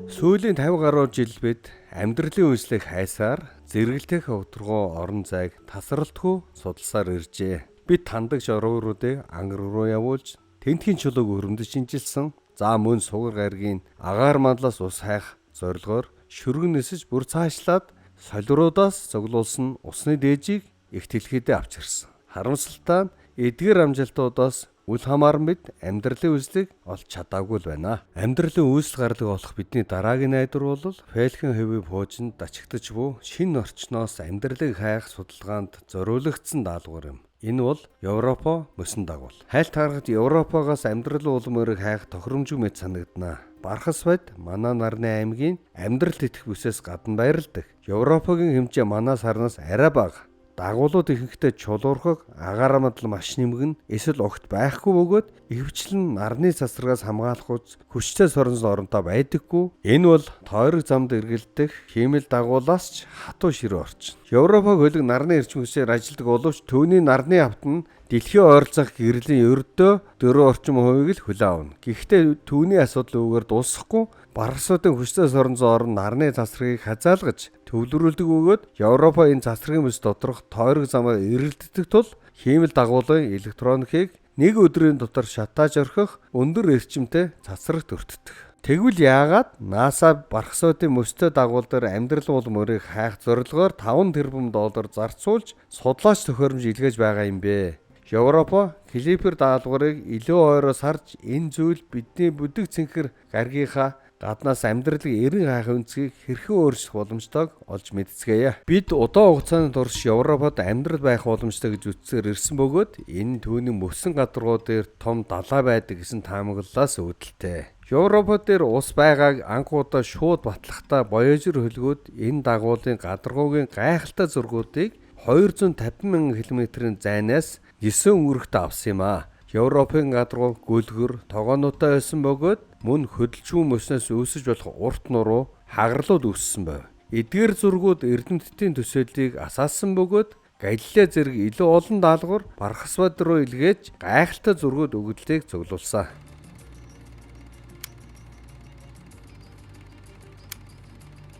Сүүлийн 50 гаруй жил бид амьдралын үнслийг хайсаар зэрэгэлдэх өвтргөө орон зайг тасралтгүй судалсаар иржээ. Бид тандагч оройруудыг ангар руу явуулж тентхийн чулууг өрөмдөж шинжилсэн. За мөн сугар гаргийн агаар мандлаас ус хайх зорилгоор шүргэн нисэж бүр цаашлаад солируудаас цуглуулсан усны дээжийг их тэлхийдээ авч ирсэн. Харамсалтай нь эдгээр амжилтуудаас үл хамааран бид амьдралын үүслийг олж чадаагүй л байна. Амьдралын үүсэл гарлаг болох бидний дараагийн найдвар бол фэлхэн хэвийн пуужинд дачигдаж буй шинэ орчноос амьдралыг хайх судалгаанд зориулагдсан даалгавар юм. Энэ бол Европо мөсөн дагуул. Хайлт харахад Европоогоос амьдрал улмыг хайх тохиромжгүй мэт санагдана. Бархас бод манай нарны аймгийн амьдралд итгэх бүсээс гадна байрладаг. Европогийн хэмжээ манай сарнаас арай бага. Дагуулууд ихэнхдээ чулуурхаг агаар мандал маш нэмгэн эсвэл огт байхгүй бөгөөд ихэвчлэн нарны цацрагаас хамгаалах үз хүчтэй соронзон оронтой байдаггүй. Энэ бол тойрог замд эргэлдэх хиймэл дагуулаас ч хатуу ширээ орчин. Европог хөлөг нарны эрчим хүчээр ажилдаг боловч түүний нарны авт нь дэлхийн ойролцоох гэрлийн ердөө 4 орчим хувийг л хүлээн авна. Гэхдээ түүний асуудал үүгээр дуусахгүй бархсуудын хүчтэй соронзон орон нарны цацрагийг хязгаалгаж төвлөрүүлдэг бөгөөд Европа энэ цацрагын бүс доторх тойрог замаар эргэлддэг тул хиймэл дагуулын электроникийг нэг өдрийн дотор шатааж орхих өндөр эрчимтэй цацрагт өртдөг. Тэгвэл яагаад НАСА бархсуудын мөстэй дагуул дээр амьдрал улмыг хайх зорилгоор 5 тэрбум доллар зарцуулж судлаач төхөөрөмж илгээж байгаа юм бэ? Европа Клипер даалгаврыг илүү ойроо сарж энэ зүйл бидний бүдэг цэнхэр гаргийнхаа гаднаас амьдралыг эрен хайх үнцгийг хэрхэн өөрчлөх боломжтойг олж мэдцгээе. Бид удаан хугацааны турш Европод амьдрал байх боломжтой гэж үзсээр ирсэн бөгөөд энэ түүний мөсөн гадаргуу дээр том далай байдаг гэсэн таамаглалаас үүдэлтэй. Европод дээр ус байгааг анхудаа шууд батлахдаа Voyager хөлгүүд энэ дагуулын гадаргуугийн гайхалтай зургуудыг 250 мянган км-ийн зайнаас 9 өнгөрөхтэй авсан юм а. Европын гадаргуу гүлгэр тогоонуудтай байсан бөгөөд мөн хөдөлжгүй мөснөөс үүсэж болох урт нуруу хагарлууд үүссэн байв. Эдгээр зургууд эрдэмтдийн төсөөллийг асаасан бөгөөд Галилей зэрэг илүү олон даалгавар Бархасбад руу илгээж гайхалтай зургууд өгөгдлийг цуглуулсан.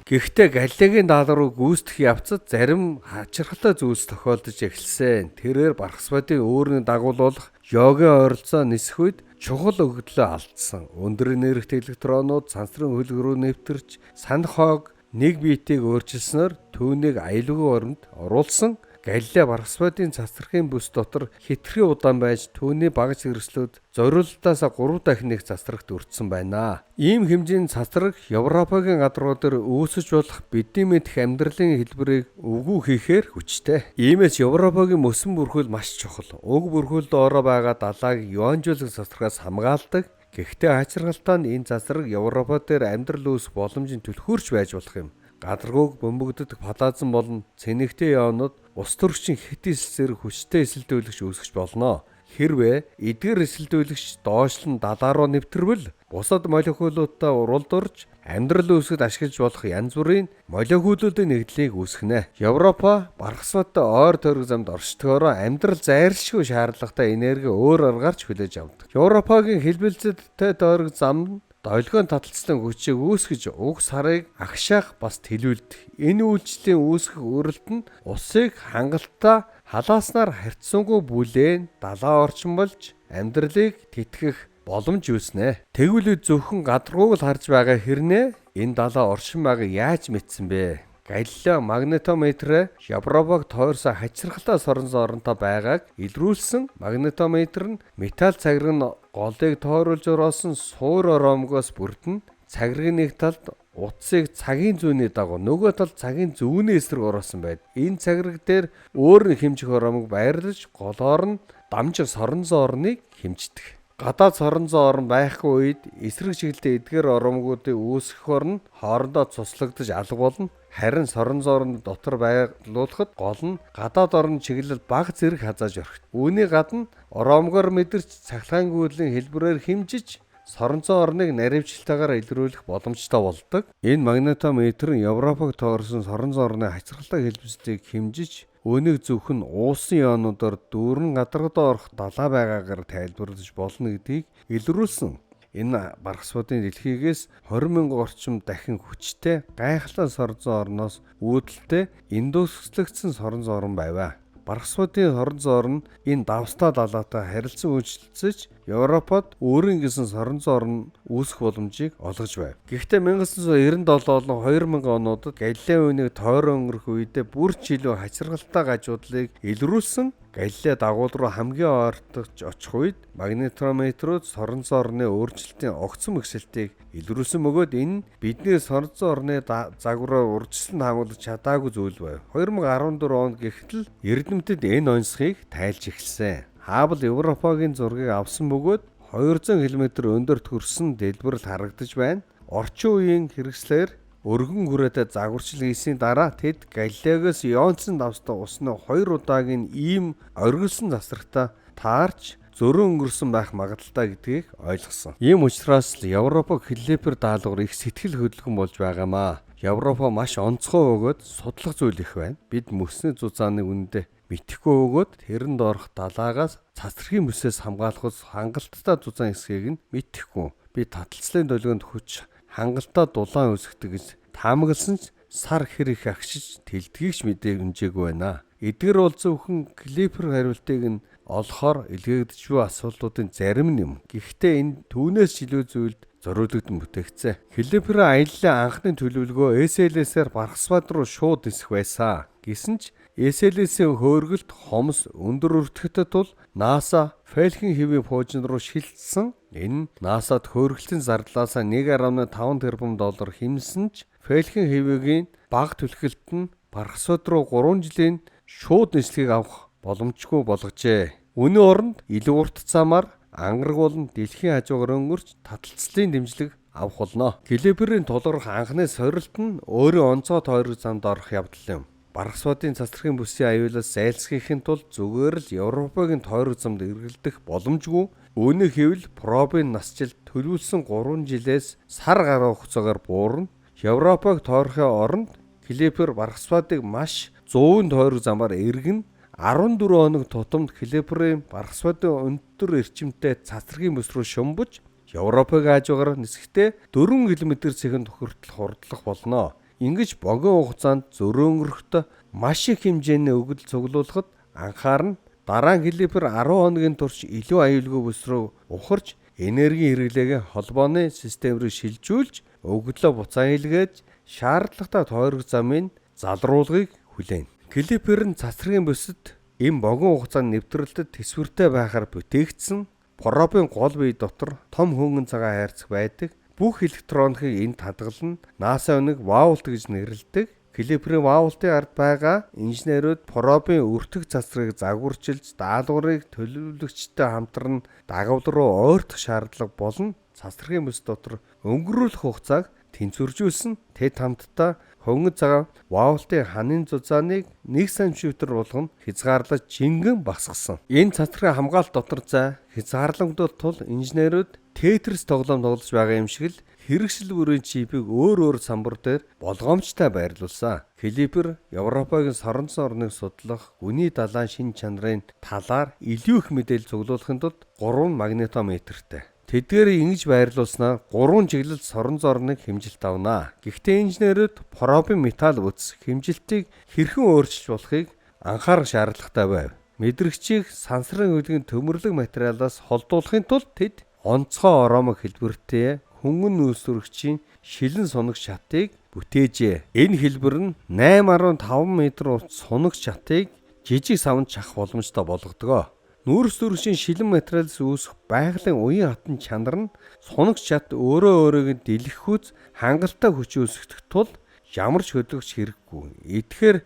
Гэхдээ Галилейгийн даалгаврыг гүйцэтгэх явцад зарим хачирхалтай зүйлс тохиолдож эхэлсэн. Тэрээр Бархасбадын өөрийн дагуулах йогийн ойролцоо нисэх үед чухал өгөгдлөө алдсан. Өндөр энергитэй электронууд сансрын хөлөг рүү нэвтэрч санах хоог нэг биетийг өөрчилснөөр түүнийг аюулгүй оронд оруулсан. Галилей Бархасбадын цацрахын бүс дотор хэтэрхий удаан байж түүний багц хэрэгслүүд зориулалтаас 3 дахин их цацрагт өртсөн байна. Ийм хэмжээний цацраг Европогийн гадаргуу дээр үүсэж болох бидний мэдэх амьдралын хэлбэрийг үгүй хийхээр хүчтэй. Иймээс Европогийн мөсөн бүрхүүл маш чухал. Уг бүрхүүл доороо байгаа далайг ионжуулах цацрагаас хамгаалдаг. Гэхдээ хачирхалтай нь энэ цацраг Европо дээр амьдрал үүсэх боломжийн түлхүүрч байж болох юм. Гадаргууг бөмбөгддөг палазан болон цэнэгтэй ионууд ус төрөгчийн хит эсэлсээр хүчтэй эсэлдүүлэгч үүсгэж болно. Хэрвээ эдгээр эсэлдүүлэгч доошлон далаа руу нэвтрвэл бусад молекулуудтай уралдурж амьдрал үүсгэхэд ашиглаж болох янз бүрийн молекулуудын нэгдлийг үүсгэнэ. Европа Бархасбадтай ойр тойрог замд оршдгоороо амьдрал зайршгүй шаардлагатай энерги өөр аргаарч хүлээж авдаг. Европагийн хэлбэлцэлтэй тойрог зам долгион таталцлын хүчийг үүсгэж уг сарыг агшаах бас төлөвлөдөг. Энэ үйлчлэлийн үүсгэх үрэлт нь усыг хангалттай халааснаар харьцангуй бүлээн далаа орчин болж амьдралыг тэтгэх боломж үүснэ. Тэгвэл зөвхөн гадаргууг л харж байгаа хэрнээ энэ далаа оршин байгааг яаж мэдсэн бэ? Галилей магнитометрээр Европог тойрсон хачирхалтай соронзон оронтой байгааг илрүүлсэн. Магнитометр нь металл цаграг нь голыг тойруулж ороосон суур оромгоос бүрдэн. Цаграгын нэг талд утсыг цагийн зүүнний дагуу нөгөө талд цагийн зүүнний эсрэг ороосон байд. Энэ цаграг дээр өөр нэг хэмжих оромог байрлаж голоор нь дамжих соронзон орныг хэмждэг. Гадаад соронзон орон байхгүй үед эсрэг чиглэлтэй эдгээр оромгуудыг үүсгэх орн хоорондоо цуслагдаж алга болно. Харин соронзон орон дотор байлуулахад гол нь гадаад орон чиглэл бага зэрэг хазааж орхит. Үүний гадна оромгоор мэдэрч цахилгаангүйлийн хэлбэрээр хэмжиж соронзон орныг наривчлалтаагаар илрүүлэх боломжтой болдог. Энэ магнитометр нь Европог тойрсон соронзон орны хацралтай хэлбэлцлийг хэмжиж Үүнийг зөвхөн уусан ионуудаар дүүрэн гадаргадаа орох далай байгаагаар тайлбарлаж болно гэдгийг илрүүлсэн. Энэ баргасуудын дэлхийгээс 20,000 орчим дахин хүчтэй гайхалтай соронзон орноос үүдэлтэй индустриалчлагдсан соронзон орн байв. Баргасуудын соронзон орн энэ давстаа далаатай харилцан үйлчлэлцэж Европод өөрийн гэсэн соронзон орн үүсэх боломжийг олгож байв. Гэхдээ 1997 болон 2000 онуудад Галилей үнийг тойрон өнгөрөх үедээ бүр ч илүү хачиргалтай гажуудлыг илрүүлсэн Галилей дагуул руу хамгийн ойртож очих үед магнитометрууд соронзон орны өөрчлөлтийн огцом ихсэлтийг илрүүлсэн бөгөөд энэ бидний соронзон орны загвараа урьдчилан хангуулж чадаагүй зүйл байв. 2014 онд гэхтэл эрдэмтэд энэ онцлогийг тайлж эхэлсэн. Хаббл Европагийн зургийг авсан бөгөөд 200 км өндөрт хүрсэн дэлбэрэл харагдаж байна. Орчин үеийн хэрэгслээр өргөн хүрээтэй загварчил хийсний дараа тэд Галилейгоос Ионцын давстаа усны 2 удаагийн ийм оргилсон засрагтаа таарч зөрөн өнгөрсөн байх магадaltaй гэдгийг ойлгосон. Ийм учраас л Европог Клипер даалгавар их сэтгэл хөдлөн болж байгаамаа. Европа маш онцгой өгөөд судлах зүйл их байна. Бид мөсний зузааны үнэндээ мэдэхгүй өгөөд тэрэнд орох далаагаас цацрагын мөсөөс хамгаалахус хангалттай зузаан эсхийг нь мэдэхгүй. Би таталцлын долгионд хүч хангалттай дулаан үсгдэг гэж таамагласан ч сар хэр их агшиж тэлдгийг ч мэдээгүй байна. Эдгээр бол зөвхөн Клипер хариултыг нь олохоор илгээгдэж буй асуудлуудын зарим юм. Гэхдээ энэ түүнээс илүү зүйлд зориулогдсон бүтээгцээ. Клиперийн аяллаа анхны төлөвлөгөө SLS-ээр Баргасбад руу шууд нисэх байсан. Гэсэн ч SLS-ийн хөөргөлт хомс өндөр өртөхөд тул NASA Falcon хэвийн пуужин руу шилжсэн. Энэ NASA-д хөөргөлтийн зардлаасаа 1.5 тэрбум доллар хэмнсэн ч Falcon хэвийн бага түлхэлт нь Баргасбад руу 3 жилийн шууд нислэгийг авах боломжгүй болгожээ. Үүний оронд илүү урт замаар ангараг болон дэлхийн хажуугаар өнгөрч таталцлын дэмжлэг авах болно. Клиперийн тулгарх анхны сорилт нь өөрийн онцгой тойрог замд орох явдал юм. Баргасбадын цацрагын бүсийн аюулаас зайлсхийхин тулд зүгээр л Европагийн тойрог замд эргэлдэх боломжгүй. Үүний хэвэл пробын насжилт төлөвлөсөн 3 жилээс сар гаруй хугацаагаар буурна. Европаг тойрохын оронд Клипер Баргасбадыг маш 100 тойрог замаар эргэн 14 хоног тутамд Клиперийн Баргасбадын өндөр эрчимтэй цацрагын бүс рүү шумбаж Европыг хажуугаар нисэхдээ 4 км/сек хүртэл хурдлах болно. Ингэж богино хугацаанд зөрөө өнгөрөхдөө маш их хэмжээний өгөл цуглуулахад анхаарна. Дараа нь Клипер 10 хоногийн турш илүү аюулгүй бүс рүү ухарч энерги хэрэглээгээ холбооны систем рүү шилжүүлж өглөө буцаан илгээж шаардлагатай тойрог замын залруулгыг хүлээнэ. Клиперийн цацрагын бүсэд энэ богино хугацаанд нэвтрэлтэд төсвөртэй байхаар бүтээгдсэн пробын гол бие дотор том хөнгөн цагаан хайрцаг байдаг. Бүх электроникийг энд хадгална. NASA үнийг Vault гэж нэрлэдэг. Клиперийн Vault-ийн ард байгаа инженерүүд пробын өртөх цацрыг загварчилж даалгаврыг төлөвлөгчтэй хамтран дагавар руу ойртох шаардлага болон цацрагын бүс дотор өнгөрүүлэх хугацааг тэнцвэржүүлсэн. Тэд хамтдаа хөнгөн цагаан Vault-ийн ханын зузааныг 1 см болгон хязгаарлаж жингэн багсгасан. Энэ цацрагын хамгаалалт дотор зай хязгаарлагдвал тул инженерүүд Tetris тоглоом тоглож байгаа юм шиг л хэрэгсэл бүрийн чипийг өөр самбар дээр болгоомжтой байрлуулсан. Клипер Европагийн соронзон орныг судлах үний далайн шин чанарын талаар илүү их мэдээлэл цуглуулахын тулд 3 магнитометртэй. Тэдгээрийг ингэж байрлуулснаар 3 чиглэл соронзон орныг хэмжилт авнаа. Гэхдээ инженерүүд пробын металл бүтц хэмжилтийг хэрхэн өөрчилж болохыг анхаарах шаардлагатай байв. Мэдрэгчийг сансрын үлгэн төмөрлөг материалаас холдуулахын тулд тэд онцгой оромог хэлбэртэй хөнгөн нүүрсүрэгчийн шилэн сунаг шатыг бүтээжээ. Энэ хэлбэр нь 8.5 м урт сунаг шатыг жижиг савнд шахах боломжтой болгодог. Нүүрсүрэгчийн шилэн материалаас үүсэх байгалийн уян хатан чанар нь сунаг шат өөрөөрөө дэлгэхүүц хангалттай хүч үүсгэх тул ямар ч хөдөлгөч хэрэггүй. Эдгээр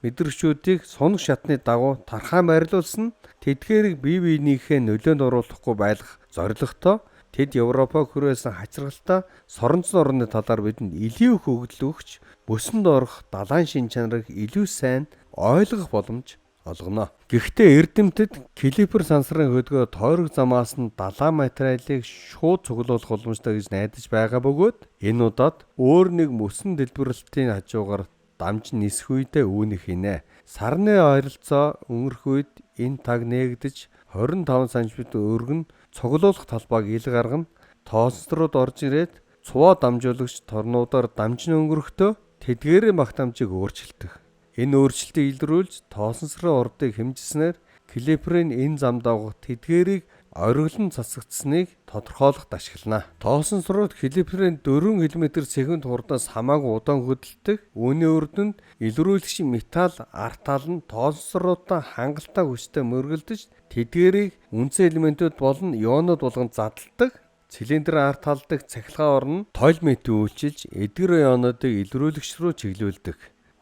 мэдрэгчүүдийг сунаг шатны дагуу тархаан байрлуулсан тэдгээрийг бие биенийхээ нөлөөнд оруулахгүй байлгах зорилготой тэд Европа хүрээсэн хачиргалтай соронзон орны талаар бидэнд илүү их өгөгдөл өгч бүсэнд орох далайн шин чанарыг илүү сайн ойлгох боломж олгоно. Гэхдээ эрдэмтэд Клипер сансрын хөдгөө тойрог замаас нь далайн материалыг шууд цуглуулах боломжтой гэж найдаж байгаа бөгөөд энэ удаад өөр нэг мөсөн дэлбэрэлтийн хажуугаар дамж нисэх үедээ үүнийг хийнэ. Сарны ойролцоо өнгөрөх үед энэ таг нээгдэж 25 см өргөн цуглуулах талбайг ил гаргана. тоосонсрууд орж ирээд цуваа дамжуулагч торнуудаар дамжин өнгөрөхдөө тэдгээрийн багтамжийг өөрчилдөг. Энэ өөрчлөлтийг илрүүлж тоосонсрын урдыг хэмжснээр Клиприйн энэ зам дагуух тэдгээрийг ориглон засагдсныг тодорхойлоход ашиглана. Тоосонсрууд Клиприйн 4 км/сек хурдаас хамаагүй удаан хөдөлдөг. Үүний үр дүнд илрүүлэгчийн металл арт тал нь тоосонсруудаа хангалттай хүчтэй мөргөлдөж тэдгээрийг үндсэн элементүүд болон ионууд болгон задалдаг. Цилиндр арт тал дэх цахилгаан орн тойлметийг үйлчилж эдгээр ионуудыг илрүүлэгч рүү чиглүүлдэг.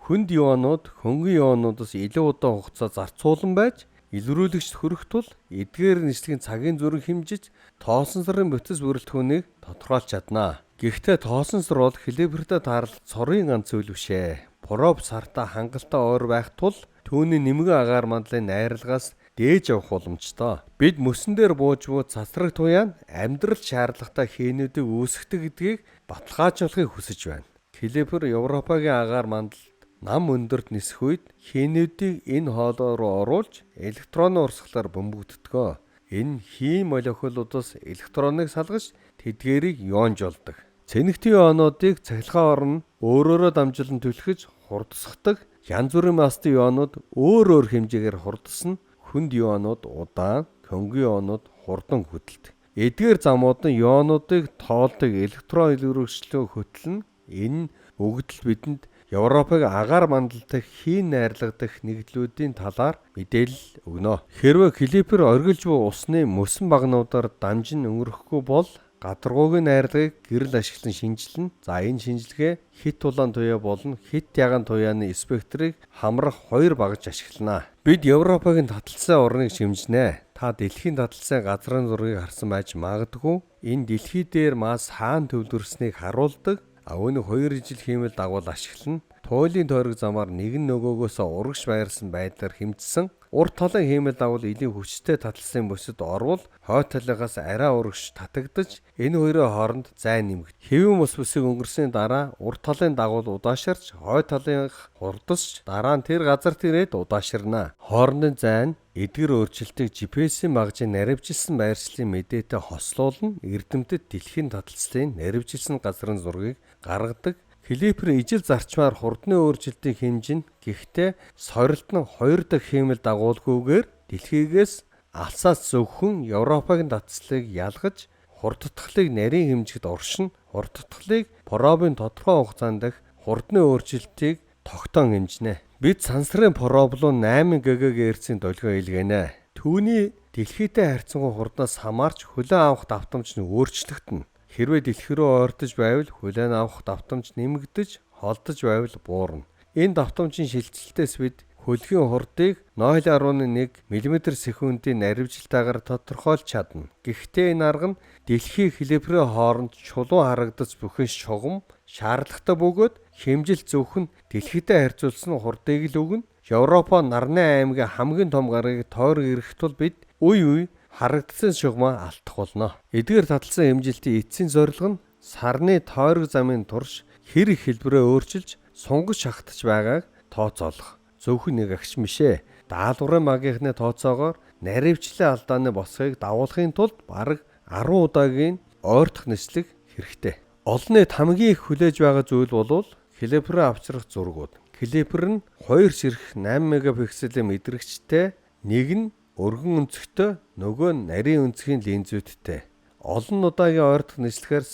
Хүнд ионууд хөнгөн ионуудаас илүү удаан хугацаа зарцуулан байж илрүүлэгчд хүрэх тул эдгээр нислэгийн цагийн зүрэг хэмжиж тоосонсрын бүтэц бүрэлдэхүүнийг тодорхойлж чадна. Гэхдээ тоосонсор бол Клипертэй таарлах цорын ганц зүйл бишээ. Проб сартаа хангалттай ойр байх тул түүний нэмгэн агаар мандлын найрлагаас дээж явах боломжтой. Бид мөсөн дээр бууж буй цацраг туяа амьдрал шаардлагатай хийнүүдийг үүсгдэг гэдгийг баталгаажуулахыг хүсэж байна. Клипер Европагийн агаар мандал нам өндөрт нисэх үед хийнүүдийг энэ хоолой руу оруулж электронны урсгалаар бөмбөгддөг. Энэ хий молекулуудаас электроныг салгаж тэдгээрийг ионжуулдаг. Цэнэгтийн ионуудыг цахилгаан орн өөрөөрөө дамжуулан түлхэж хурдсахдаг. Янз бүрийн мастын ионууд өөр хэмжээгээр хурдсна. Хүнд ионууд удаан, хөнгөн ионууд хурдан хөдөлдөг. Эдгээр замууд нь ионуудыг тоолдог электрон илрүүлэгчлөө хөтлөн. Энэ өгдөл бидэнд Европыг агаар мандалтай хийн найрлагадах нэгдлүүдийн талаар мэдээлэл өгнө. Хэрвээ Клипер оргилж буй усны мөсөн багнуудаар дамжин өнгөрөхгүй бол гадаргуугийн найрлагыг гэрэл ашиглан шинжилнэ. За энэ шинжилгээ хит улаан туяа болон хит яган туяаны спектрийг хамрах хоёр багаж ашиглана. Бид Европагийн таталцсан орныг шимжнэ. Та дэлхийн таталцсан газрын зургийг харсан байж магадгүй. Энэ дэлхий дээр мас хаана төвлөрснийг харуулдаг. Үүнийг 2 ижил хиймэл дагуул ашиглана. Туйлын тойрог замаар нэгэн нөгөөгөөсөө урагш байрсан байдлаар хэмжсэн. Урд талын хиймэл дагуул илийн хүчтэй таталсан бүсэд орвол хойд талынхаас арай урагш татагдаж энэ хоёрын хооронд зай нэмэгд. Хэвэн мус бүсийг өнгөрсөний дараа урд талын дагуул удаашарч хойд талынх хурдасч дараа нь тэр газарт ирээд удаашарна. Хоорондын зай нь эдгээр өөрчлөлтийг GPS-ийн магажийн наривжилсан байршлын мэдээтэй хослуулна. Эрдэмтэд дэлхийн таталцлын наривжилсан газрын зургийг гаргадаг. Клипер ижил зарчмаар хурдны өөрчлөлтийн хэмжин гэхдээ сорилт нь 2 дахь хиймэл дагуулгүйгээр дэлхийгээс алсаас зөвхөн Европагийн таталцлыг ялгаж хурдтгалыг нарийн хэмжигт оршин хурдтгалыг пробын тодорхой хугацаанд дах хурдны өөрчлөлтийг тогтоон хэмжинэ. Бид сансрын проб руу 8 ГГц-ийн долгио илгээнэ. Түүний дэлхийтэй харьцангуй хурднаас хамаарч хүлээн авах давтамж нь өөрчлөгдөнө. Хэрвээ дэлхий рүү ойртож байвал хүлээн авах давтамж нэмэгдэж, холдож байвал буурна. Энэ давтамжийн шилжилтээс бид хөлгийн хурдыг 0.1 м/секундын наривжилтаагаар тодорхойлж чадна. Гэхдээ энэ арга нь дэлхий Клиперийн хооронд чулуу харагдаж бүхэн шугам шаардлагатай бөгөөд хэмжилт зөвхөн дэлхийтэй харьцуулсан хурдыг л өгнө. Европа Нарны аймгийн хамгийн том гарыг тойрог ирэх тул бид үе харагдсан шугамаа алдах болно. Эдгээр таталсан хэмжилтийн эцсийн зорилго нь сарны тойрог замын турш хэр их хэлбэрээ өөрчилж сунгаж шахтаж байгааг тооцоолох. Зөвхөн нэг агш мишээ. Даалгаврын магийнхны тооцоогоор наривчлалын алдааны босхийг дагуулахын тулд бараг 10 удаагийн ойртох нислэг хэрэгтэй. Олон нийт хамгийн их хүлээж байгаа зүйл бол Клиперийн авчрах зургууд. Клипер нь 2 ширхэг 8 мегапикселийн мэдрэгчтэй, нэг нь өргөн өнцгтэй, нөгөө нь нарийн өнцгийн линзүүдтэй. Олон удаагийн ойртох нислэгээр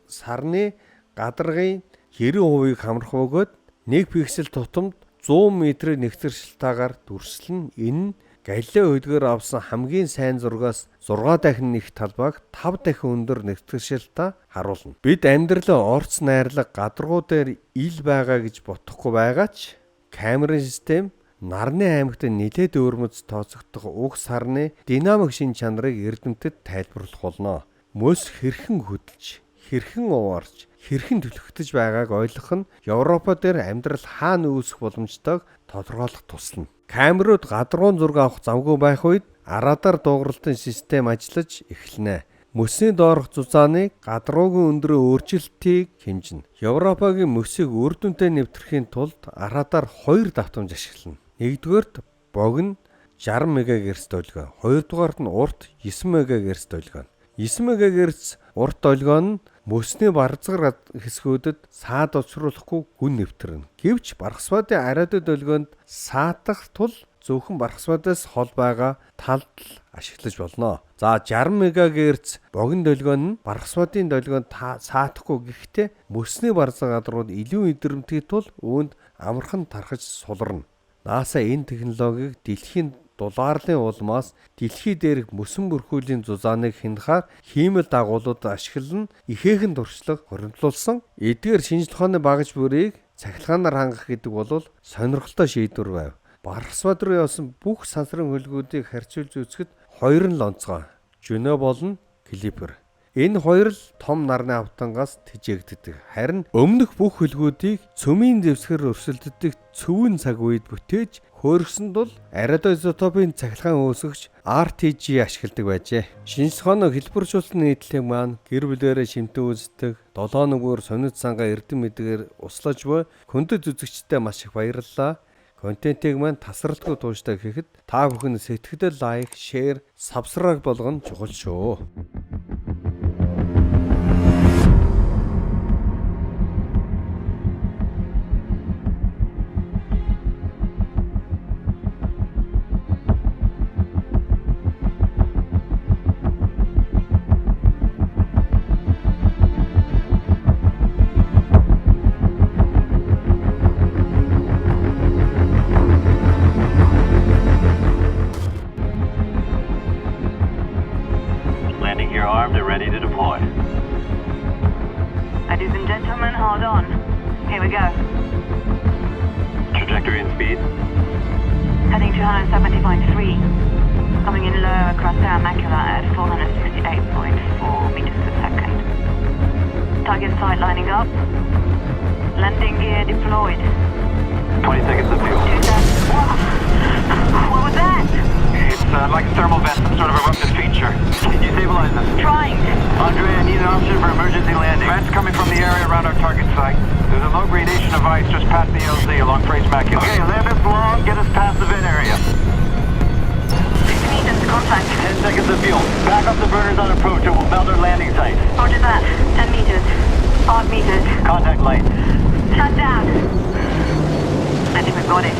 сарны гадаргын 90%-ийг хамрах бөгөөд 1 пиксел тутамд 100 метрийн нэгтршилтаагаар дүрслэн. Энэ нь Галилео хөдгөөр авсан хамгийн сайн зургаас 6 дахин их талбайг 5 дахин өндөр нэгтршилтаа харуулна. Бид амьдралын орц найрлага гадаргуу дээр ил байгаа гэж бодохгүй байгаа ч камерын систем Нарны аймагт нэлээд өөрмөц тооцогдох уг сарны динамик шин чанарыг эрдэмтэд тайлбарлах болно. Мөс хэрхэн хөдөлж, хэрхэн уваарч, хэрхэн түлхэгдэж байгааг ойлгох нь Европа дээр амьдрал хаана үүсэх боломжтойг тодорхойлох туслана. Камерууд гадаргуун зураг авах завгүй байх үед радар дуугарлалтын систем ажиллаж эхэлнэ. Мөсний доорх зузааны гадаргуугийн өндрөө өөрчлөлтийг хэмжинэ. Европагийн мөсийг үр дүнтэй нэвтрэхийн тулд радар 2 давтамж ашиглана. Нэгдүгээрт богино 60 МГц долгио, хоёрдугаарт нь урт 9 МГц долгио. 9 МГц урт долгион нь мөсний барзгар хэсгүүдэд саад учруулахгүй гүн нэвтрэнэ. Гэвч бархсвадын ариадад долгионд саатах тул зөвхөн бархсвадаас хол байгаа талд ашиглаж болно. За 60 МГц богино долгион нь бархсвадын долгионд саатахгүй гэхдээ мөсний барзгар гадрууд илүү идэрэмтгий тул үүнд амархан тархаж суларна. НАСА энэ технологиг дэлхийн дулаарлын улмаас дэлхий дээрх мөсөн бүрхүүлийн зузааныг хянахаар хиймэл дагуулууд ашиглан ихээхэн туршлага хоригдлуулсан. Эдгээр шинжлэх ухааны багаж бүрийг цахилгаанаар хангах гэдэг бол сонирхолтой шийдвэр байв. Бархсвад руу явсан бүх сансрын хөлгүүдийг харьцуулж үзэхэд хоёр нь лонцгой. Жөнө болон Клипер. Энэ хоёр л том нарны автангаас тэжээгддэг. Харин өмнөх бүх хөлгүүдийг цөмийн дэвсгэр өрсөлддөг цөвөн цаг үед бүтээж хөөргсөнд бол радиоизотопын цахилгаан үүсгэгч RTG ашигладаг байжээ. Шинжлэх ухааны хэлбэржүүлэлтийн нийтлэг маань гэр бүлээрээ шимтэн үүсдэг, 7 нүгээр сонид сангаа эрдэм мэдгээр услаж буй хүндэт үзэгчдэд маш их баярлалаа. Контентыг маань тасралтгүй тууштай гэхэд та бүхэн сэтгэгдэл лайк, шеэр, сабскрайб болгоно чухал шүү. Armed and ready to deploy. Ladies and gentlemen, hold on. Here we go. Trajectory and speed. Heading 270.3. Coming in low across our macula at 468.4 meters per second. Target sight lining up. Landing gear deployed. 20 seconds of fuel. What was that? It's like a thermal vent, some sort of eruptive feature. Can you stabilize this? Trying. Andre, I need an option for emergency landing. Vents coming from the area around our target site. There's a low gradation of ice just past the LZ along Frey's macula. Okay, land us long, get us past the vent area. 6 meters to contact. 10 seconds of fuel. Back up the burners on approach or we'll melt our landing site. Roger that. 10 meters. 5 meters. Contact light. Shut down. I think we've got it.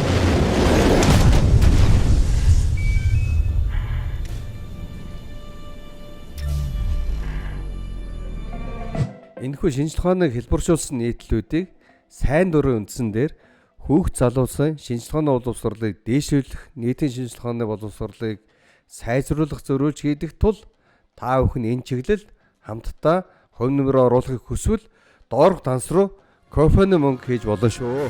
Энэхүү шинжлэх ухааныг хэлбэржүүлсэн нийтлүүдийг сайн дурын үндсэн дээр хүүхд залуусын шинжлэх ухааны боловсролыг дээшлүүлэх, нийтийн шинжлэх ухааны боловсролыг сайжруулах зориулж хийдэг тул та бүхэн энэ чиглэлд хамтдаа хувь нэмрээ оруулахыг хүсвэл доорх данс руу кофены мөнгө хийж болно шүү.